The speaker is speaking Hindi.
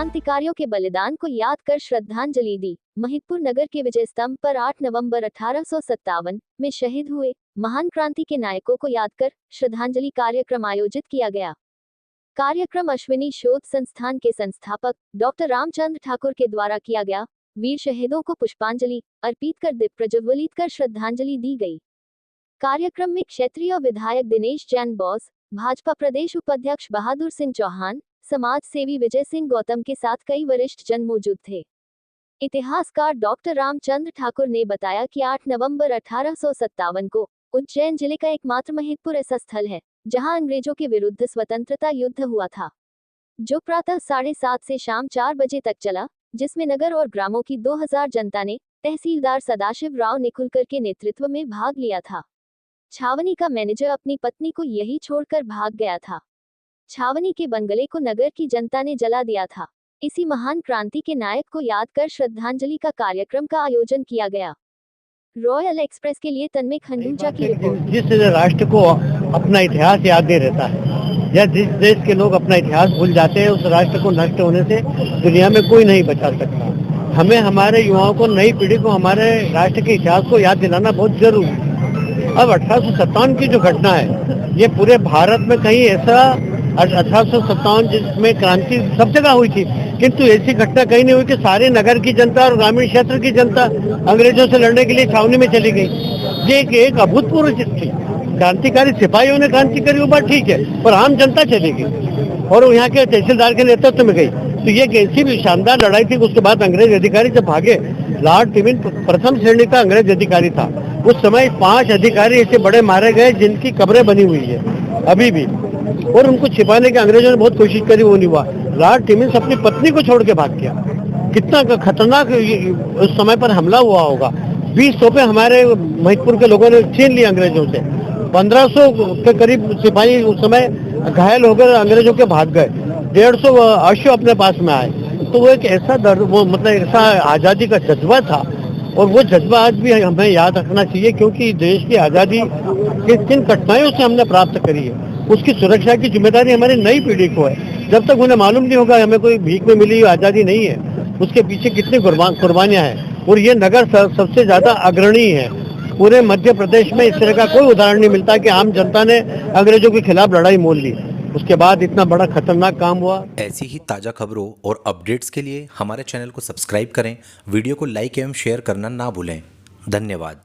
क्रांतिकारियों के बलिदान को याद कर श्रद्धांजलि दी। महिदपुर नगर के विजय स्तंभ पर 8 नवंबर 1857 में शहीद हुए महान क्रांति के नायकों को याद कर श्रद्धांजलि कार्यक्रम आयोजित किया गया। कार्यक्रम अश्विनी शोध संस्थान के संस्थापक डॉक्टर रामचंद्र ठाकुर के द्वारा किया गया। वीर शहीदों को पुष्पांजलि अर्पित कर दीप प्रज्वलित कर श्रद्धांजलि दी गई। कार्यक्रम में क्षेत्रीय विधायक दिनेश जैन बोस, भाजपा प्रदेश उपाध्यक्ष बहादुर सिंह चौहान, समाज सेवी विजय सिंह गौतम के साथ कई वरिष्ठ जन मौजूद थे। इतिहासकार डॉक्टर रामचंद्र ठाकुर ने बताया कि 8 नवंबर 1857 को उज्जैन जिले का एकमात्र महिदपुर ऐसा स्थल है जहां अंग्रेजों के विरुद्ध स्वतंत्रता युद्ध हुआ था, जो प्रातः 7:30 से शाम 4 बजे तक चला, जिसमें नगर और ग्रामों की 2000 जनता ने तहसीलदार सदाशिव राव निकुलकर के नेतृत्व में भाग लिया था। छावनी का मैनेजर अपनी पत्नी को यही छोड़कर भाग गया था। छावनी के बंगले को नगर की जनता ने जला दिया था। इसी महान क्रांति के नायक को याद कर श्रद्धांजलि का कार्यक्रम का आयोजन किया गया। रॉयल एक्सप्रेस के लिए तन्मय खंडूचा की रिपोर्ट। जिस राष्ट्र को अपना इतिहास याद नहीं रहता है या जिस देश के लोग अपना इतिहास भूल जाते हैं, उस राष्ट्र को नष्ट होने से दुनिया में कोई नहीं बचा सकता। हमें हमारे युवाओं को, नई पीढ़ी को हमारे राष्ट्र के इतिहास को याद दिलाना बहुत जरूरी है। अब 1857 की जो घटना है, ये पूरे भारत में कहीं ऐसा 1857 जिसमें क्रांति सब जगह हुई थी, किंतु ऐसी घटना कहीं नहीं हुई कि सारे नगर की जनता और ग्रामीण क्षेत्र की जनता अंग्रेजों से लड़ने के लिए छावनी में चली गई। ये एक अभूतपूर्व चीज थी। क्रांतिकारी सिपाहियों ने क्रांति करी, वो बात ठीक है, पर आम जनता चली गई और वो यहाँ के तहसीलदार के नेतृत्व में गई। तो ये ऐसी भी शानदार लड़ाई थी। उसके बाद अंग्रेज अधिकारी जब भागे, लॉर्ड टिमिन प्रथम श्रेणी का अंग्रेज अधिकारी था। उस समय 5 अधिकारी ऐसे बड़े मारे गए जिनकी कब्रें बनी हुई है अभी भी, और उनको छिपाने की अंग्रेजों ने बहुत कोशिश करी, वो नहीं हुआ। लॉर्ड टिमिन्स अपनी पत्नी को छोड़ के भाग गया। कितना खतरनाक उस समय पर हमला हुआ होगा। 20 तोपें हमारे महिदपुर के लोगों ने छीन ली अंग्रेजों से। 1500 के करीब सिपाही उस समय घायल होकर अंग्रेजों के भाग गए। 150 अश्व अपने पास में आए। तो वो एक ऐसा वो मतलब ऐसा आजादी का जज्बा था, और वो जज्बा आज भी हमें याद रखना चाहिए, क्योंकि देश की आजादी किन कठिनाइयों से हमने प्राप्त करी है, उसकी सुरक्षा की जिम्मेदारी हमारी नई पीढ़ी को है। जब तक उन्हें मालूम नहीं होगा हमें कोई भीख में मिली आजादी नहीं है, उसके पीछे कितनी कुर्बानियां हैं। और ये नगर सबसे ज्यादा अग्रणी है। पूरे मध्य प्रदेश में इस तरह का कोई उदाहरण नहीं मिलता कि आम जनता ने अंग्रेजों के खिलाफ लड़ाई मोल ली, उसके बाद इतना बड़ा खतरनाक काम हुआ। ऐसी ही ताज़ा खबरों और अपडेट्स के लिए हमारे चैनल को सब्सक्राइब करें, वीडियो को लाइक एवं शेयर करना ना भूलें। धन्यवाद।